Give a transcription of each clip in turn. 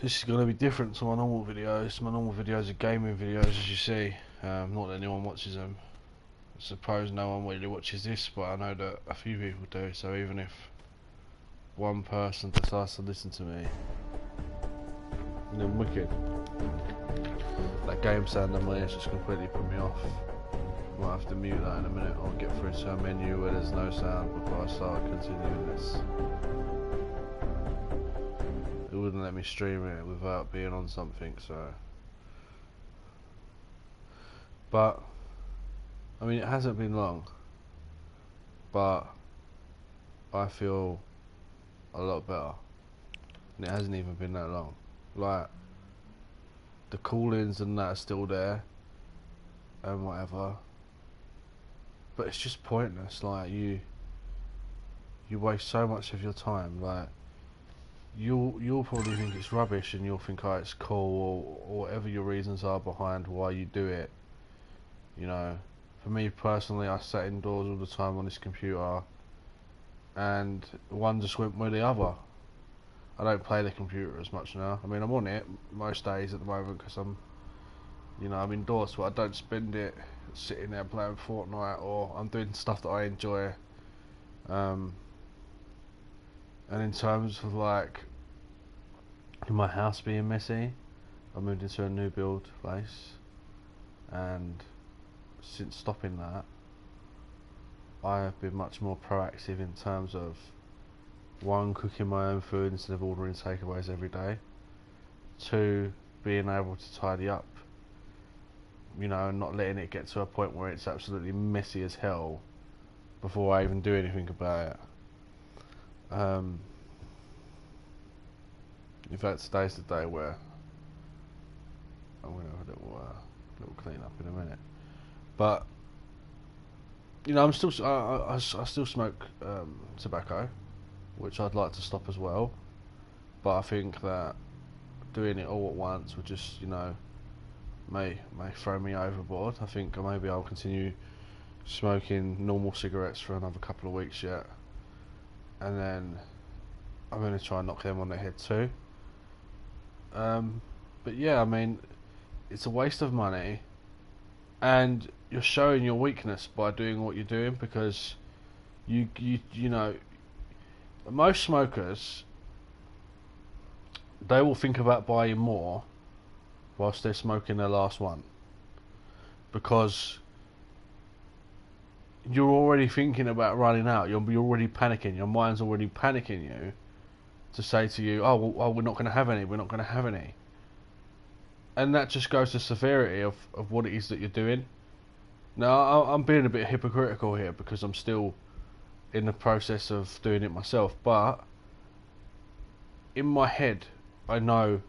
This is going to be different to my normal videos. My normal videos are gaming videos, as you see. Not that anyone watches them. I suppose no one really watches this, but I know that a few people do. So even if one person decides to listen to me, then wicked. That game sound on my ears just completely put me off. Might have to mute that in a minute or get through to a menu where there's no sound before I start continuing this. It wouldn't let me stream it without being on something, so. But, I mean, it hasn't been long, but I feel a lot better. And it hasn't even been that long. Like, the call-ins and that are still there, and whatever. But it's just pointless. Like, you waste so much of your time. Like, you'll probably think it's rubbish, and you'll think, oh, it's cool, or whatever your reasons are behind why you do it. You know, for me personally, I sat indoors all the time on this computer, and one just went with the other. I don't play the computer as much now. I mean, I'm on it most days at the moment because I'm indoors, but I don't spend it sitting there playing Fortnite, or I'm doing stuff that I enjoy. And in terms of like my house being messy, I moved into a new build place, and since stopping that, I have been much more proactive in terms of one, cooking my own food instead of ordering takeaways every day. Two, being able to tidy up, and not letting it get to a point where it's absolutely messy as hell before I even do anything about it. In fact, today's the day where I'm going to have a little clean up in a minute. But I'm still I still smoke tobacco, which I'd like to stop as well. But I think that doing it all at once would just may throw me overboard. I think maybe I'll continue smoking normal cigarettes for another couple of weeks yet, and then I'm going to try and knock them on the head too. But yeah, I mean, it's a waste of money, and you're showing your weakness by doing what you're doing, because you know most smokers, they will think about buying more whilst they're smoking their last one, because you're already thinking about running out. You're already panicking. Your mind's already panicking you to say to you, oh, well, we're not going to have any. We're not going to have any. And that just goes to severity of what it is that you're doing. Now, I'm being a bit hypocritical here because I'm still in the process of doing it myself. But in my head, I know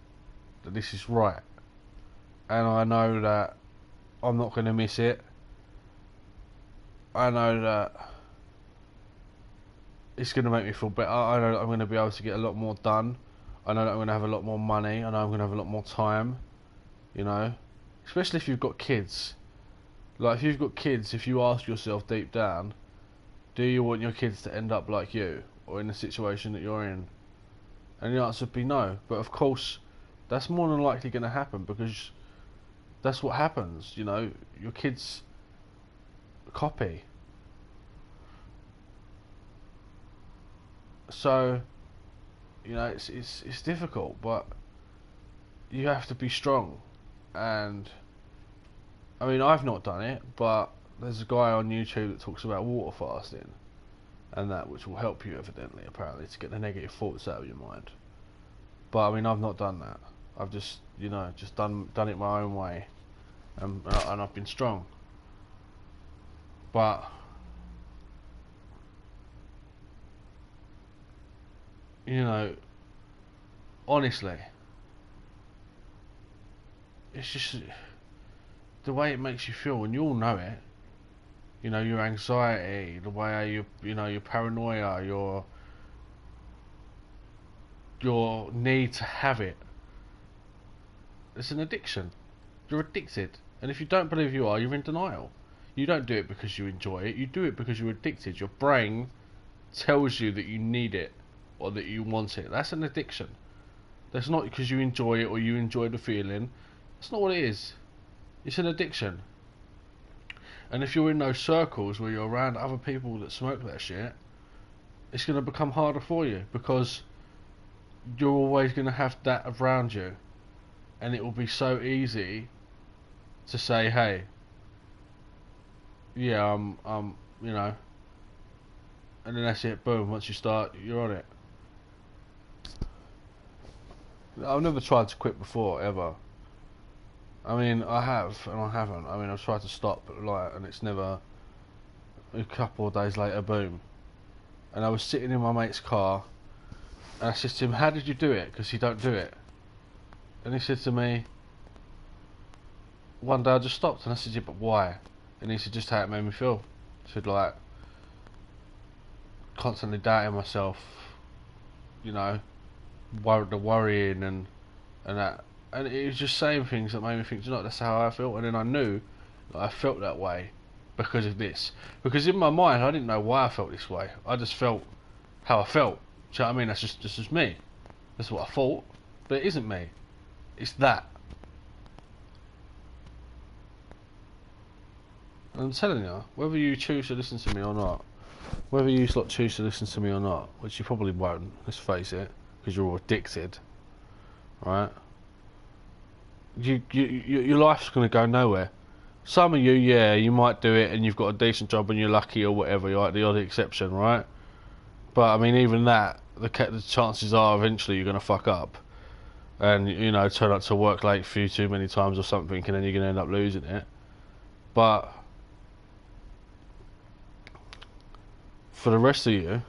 that this is right. And I know that I'm not going to miss it. I know that it's going to make me feel better. I know that I'm going to be able to get a lot more done. I know that I'm going to have a lot more money. I know I'm going to have a lot more time. Especially if you've got kids. Like, if you've got kids, if you ask yourself deep down, do you want your kids to end up like you, or in the situation that you're in? And the answer would be no. But of course, that's more than likely going to happen, because that's what happens. Your kids copy. So, it's difficult, but you have to be strong. And I mean, I've not done it, but there's a guy on YouTube that talks about water fasting, and that, which will help you, evidently, apparently, to get the negative thoughts out of your mind. But I mean, I've not done that. I've just done it my own way, and I've been strong. But honestly, it's just the way it makes you feel, and you all know it. Your anxiety, the way your paranoia, your need to have it. It's an addiction. You're addicted, and if you don't believe you are, you're in denial. You don't do it because you enjoy it. You do it because you're addicted. Your brain tells you that you need it, or that you want it. That's an addiction. That's not because you enjoy it or you enjoy the feeling. That's not what it is. It's an addiction. And if you're in those circles where you're around other people that smoke that shit, it's going to become harder for you because you're always going to have that around you. And it will be so easy to say, hey, yeah, you know, and then that's it, boom, once you start, you're on it. I've never tried to quit before, ever. I mean, I have, and I haven't. I mean, I've tried to stop, like, and it's never, a couple of days later, boom. And I was sitting in my mate's car, and I said to him, how did you do it? Because he don't do it. And he said to me, one day I just stopped, and I said, yeah, but why? And he said, just how it made me feel. He said, like, constantly doubting myself, you know, the worrying and that. And it was just saying things that made me think, you know, that's how I felt. And then I knew that I felt that way because of this. Because in my mind, I didn't know why I felt this way. I just felt how I felt. Do you know what I mean? That's just me. That's what I thought. But it isn't me. It's that. And I'm telling you, whether you choose to listen to me or not, whether you choose to listen to me or not, which you probably won't, let's face it, because you're all addicted, right? Your life's going to go nowhere. Some of you, yeah, you might do it and you've got a decent job and you're lucky or whatever, you're like the odd exception, right? But I mean, even that, the chances are eventually you're going to fuck up and, you know, turn up to work late for you too many times or something, and then you're going to end up losing it. But for the rest of you,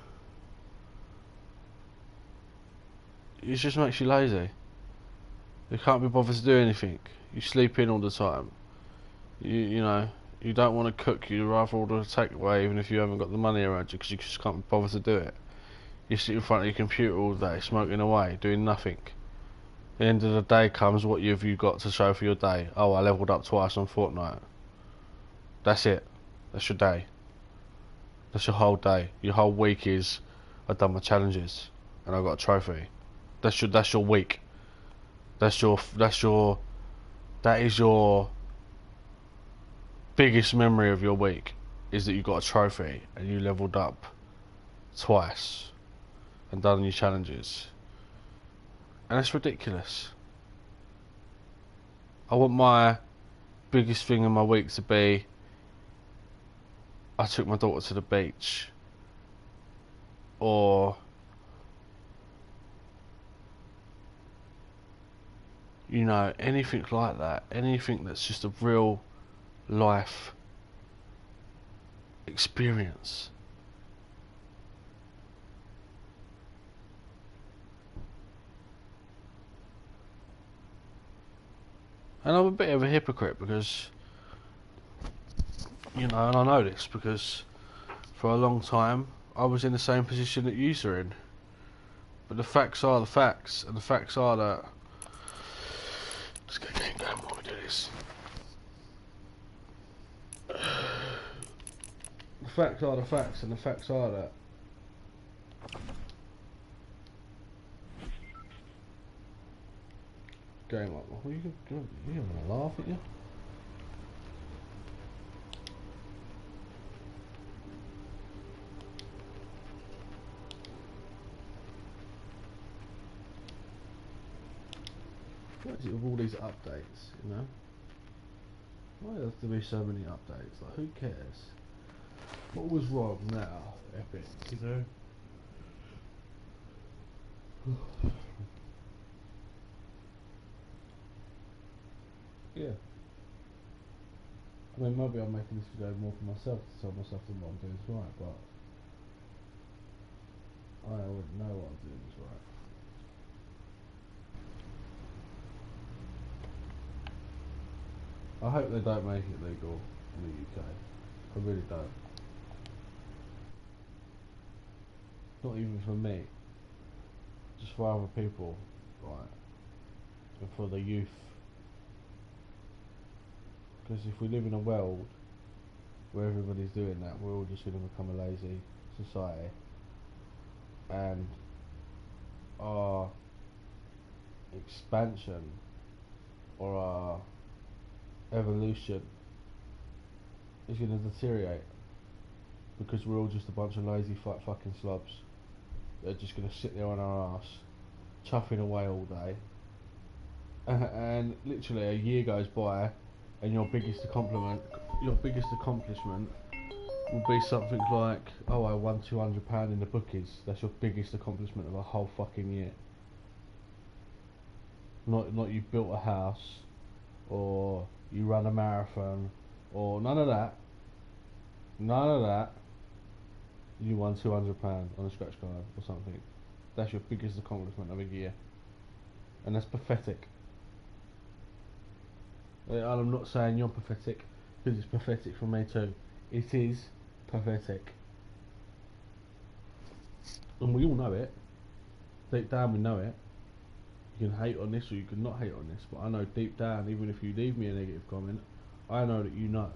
it just makes you lazy. You can't be bothered to do anything. You sleep in all the time. You know, you don't want to cook. You'd rather order a takeaway even if you haven't got the money around you because you just can't be bothered to do it. You sit in front of your computer all day, smoking away, doing nothing. The end of the day comes, what have you got to show for your day? Oh, I leveled up twice on Fortnite. That's it. That's your day. That's your whole day. Your whole week is, I've done my challenges and I got a trophy. That's your week. That is your biggest memory of your week, is that you got a trophy and you leveled up twice and done your challenges. And it's ridiculous. I want my biggest thing in my week to be, I took my daughter to the beach, or, you know, anything like that. Anything that's just a real life experience. And I'm a bit of a hypocrite because, you know, and I know this because for a long time I was in the same position that you are in. But the facts are the facts, and the facts are that, let's get game going while we do this. The facts are the facts, and the facts are that game up. What are you gonna laugh at you? What is it with all these updates, you know? Why does there be so many updates? Like, who cares? What was wrong now, Epic, you know? Yeah. I mean, maybe I'm making this video more for myself to tell myself that what I'm doing is right, but I already know what I'm doing is right. I hope they don't make it legal in the UK. I really don't. Not even for me. Just for other people, right? And for the youth. Because if we live in a world where everybody's doing that, we're all just going to become a lazy society. And our expansion or our evolution is going to deteriorate because we're all just a bunch of lazy fucking slobs. They're just going to sit there on our ass, chuffing away all day, and literally a year goes by, and your biggest accomplishment will be something like, oh, I won £200 in the bookies. That's your biggest accomplishment of a whole fucking year. Not you built a house, or you run a marathon, or none of that. None of that. You won £200 on a scratch card or something. That's your biggest accomplishment of a year, and that's pathetic. And I'm not saying you're pathetic, because it's pathetic for me too. It is pathetic, and we all know it. Deep down, we know it. You can hate on this, or you can not hate on this, but I know deep down, even if you leave me a negative comment, I know that you know.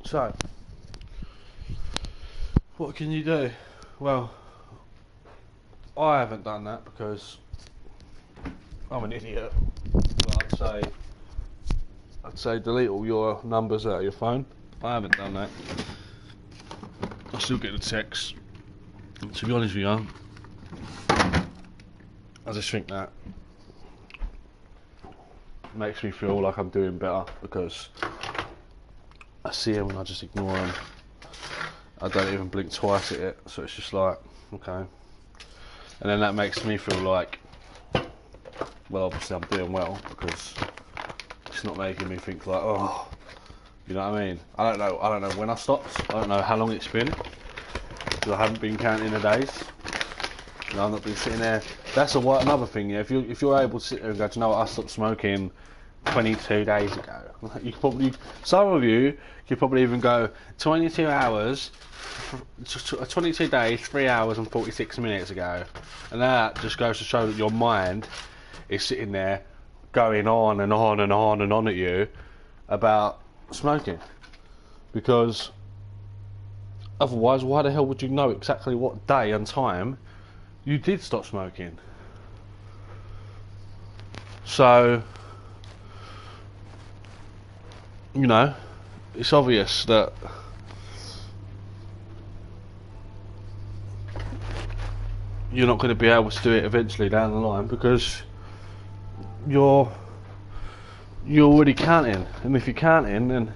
So, what can you do? Well, I haven't done that because I'm an idiot. But I'd say delete all your numbers out of your phone. I haven't done that. I still get the texts. To be honest with you, I just think that makes me feel like I'm doing better because I see them and I just ignore them. I don't even blink twice at it, so it's just like, okay. And then that makes me feel like, well, obviously I'm doing well because it's not making me think like, oh, you know what I mean? I don't know when I stopped. I don't know how long it's been because I haven't been counting the days. You know, I've not been sitting there. That's another thing. Yeah, if you're able to sit there and go, do you know what? I stopped smoking 22 days ago. You could probably, some of you could probably even go 22 hours, 22 days, 3 hours and 46 minutes ago, and that just goes to show that your mind is sitting there going on and on and on and on at you about smoking, because otherwise why the hell would you know exactly what day and time you did stop smoking? So, you know, it's obvious that you're not going to be able to do it eventually down the line because you're already counting, and if you're counting, then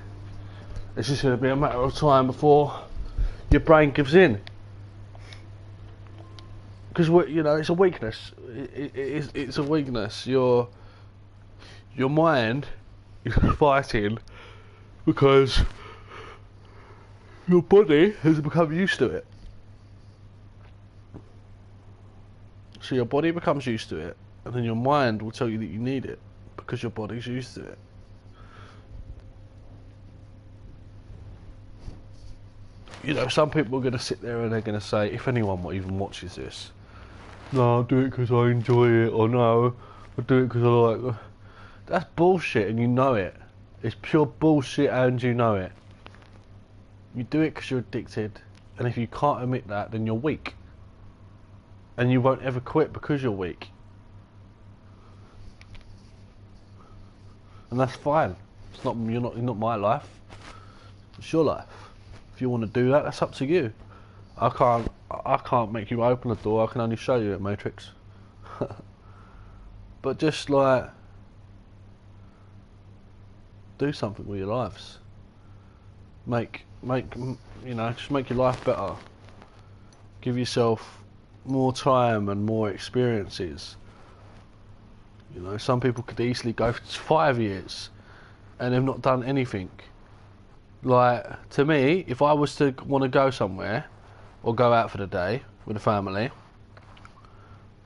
it's just going to be a matter of time before your brain gives in. Because you know, it's a weakness. It's a weakness. Your mind is fighting because your body has become used to it. So your body becomes used to it, and then your mind will tell you that you need it because your body's used to it. You know, some people are going to sit there and they're going to say, if anyone even watches this, no, I do it because I enjoy it, or no, I do it because I like. That's bullshit, and you know it. It's pure bullshit, and you know it. You do it because you're addicted, and if you can't admit that, then you're weak, and you won't ever quit because you're weak. And that's fine. It's not not my life. It's your life. If you want to do that, that's up to you. I can't make you open the door. I can only show you it, Matrix. But just like, do something with your lives. Make you know, just make your life better. Give yourself more time and more experiences. You know, some people could easily go for 5 years and they've not done anything. Like, to me, if I was to want to go somewhere or go out for the day with a family,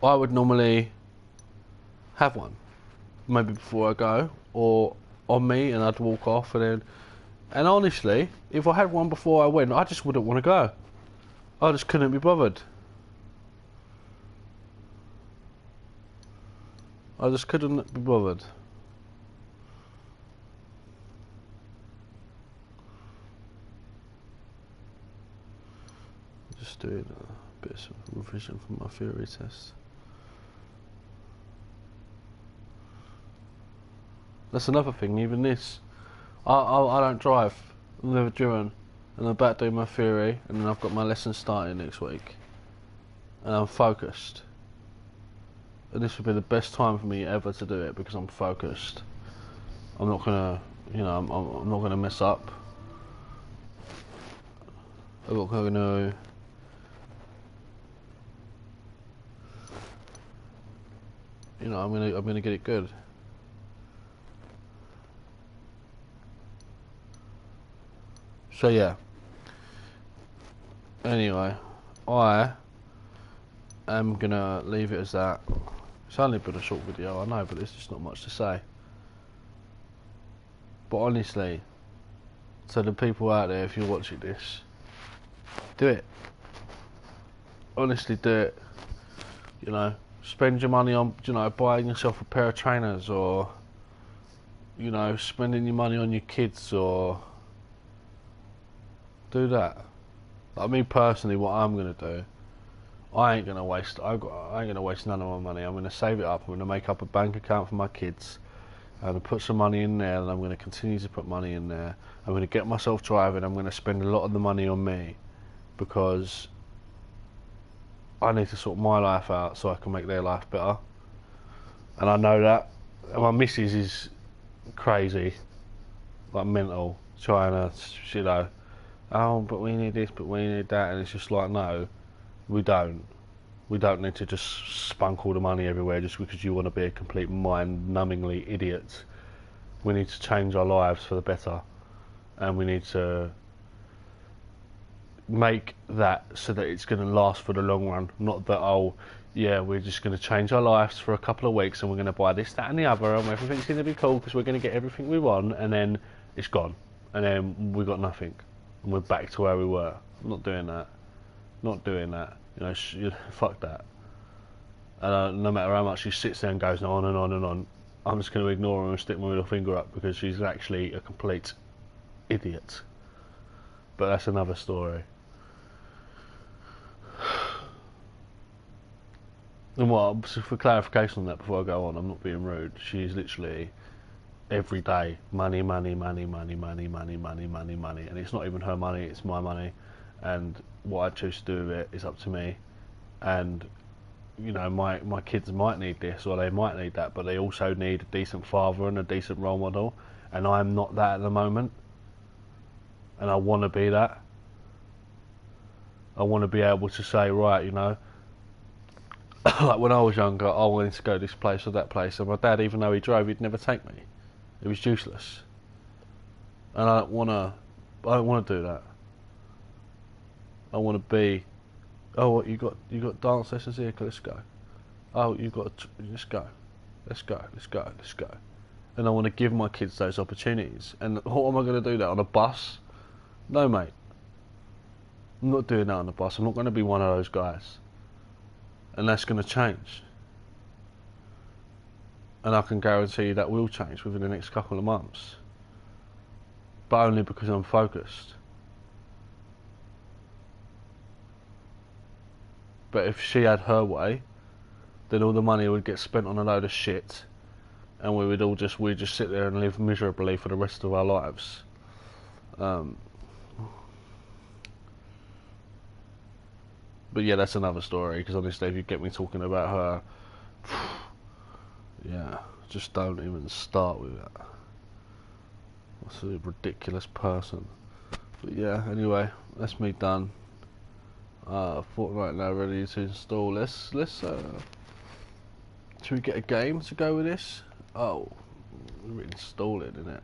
I would normally have one, maybe before I go, or on me, and I'd walk off, and honestly, if I had one before I went, I just wouldn't want to go. I just couldn't be bothered. I just couldn't be bothered. Just doing a bit of revision for my theory test. That's another thing, even this. I don't drive. I've never driven. And I'm about to do my theory, and then I've got my lesson starting next week. And I'm focused. And this would be the best time for me ever to do it because I'm focused. I'm not gonna, you know, I'm not gonna mess up. I'm not gonna. You know, I'm gonna get it good. So yeah. Anyway, I am gonna leave it as that. It's only been a short video, I know, but there's just not much to say. But honestly, to the people out there, if you're watching this, do it. Honestly, do it. You know, spend your money on, you know, buying yourself a pair of trainers, or, you know, spending your money on your kids, or do that. Like me personally, what I'm gonna do, I ain't gonna waste none of my money. I'm gonna save it up. I'm gonna make up a bank account for my kids. I'm gonna put some money in there, and I'm gonna continue to put money in there. I'm gonna get myself driving. I'm gonna spend a lot of the money on me, because I need to sort my life out so I can make their life better. And I know that. And my missus is crazy, like mental, trying to, you know, oh, but we need this, but we need that, and it's just like, no, we don't. We don't need to just spunk all the money everywhere just because you want to be a complete mind-numbingly idiot. We need to change our lives for the better, and we need to make that so that it's going to last for the long run. Not that, oh, yeah, we're just going to change our lives for a couple of weeks and we're going to buy this, that and the other, and everything's going to be cool because we're going to get everything we want, and then it's gone, and then we got nothing, and we're back to where we were. I'm not doing that. Not doing that. You know, fuck that. And no matter how much she sits there and goes on and on and on, I'm just going to ignore her and stick my middle finger up because she's actually a complete idiot. But that's another story. And what, for clarification on that before I go on, I'm not being rude, she's literally every day money, money, money, money, money, money, money, money, money, and it's not even her money, it's my money, and what I choose to do with it is up to me. And you know, my kids might need this or they might need that, but they also need a decent father and a decent role model, and I'm not that at the moment, and I want to be that. I want to be able to say, right, you know, like when I was younger, I wanted to go this place or that place, and my dad, even though he drove, he'd never take me. It was useless, and I don't want to do that. I want to be, oh, what, you got dance lessons here? Let's go. Oh, let's go, let's go, let's go, let's go. And I want to give my kids those opportunities. And what am I going to do that on a bus? No, mate. I'm not doing that on the bus. I'm not going to be one of those guys. And that's going to change. And I can guarantee you that will change within the next couple of months. But only because I'm focused. But if she had her way, then all the money would get spent on a load of shit, and we'd just sit there and live miserably for the rest of our lives. But yeah, that's another story, because honestly, if you get me talking about her, yeah, just don't even start with it. That's a ridiculous person. But yeah, anyway, that's me done. Fortnite now ready to install. Let's should we get a game to go with this? Oh, we're installing, innit?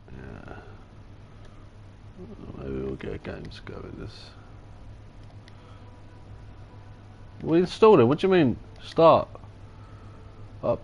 Yeah. Maybe we'll get a game to go with this. We installed it. What do you mean? Start.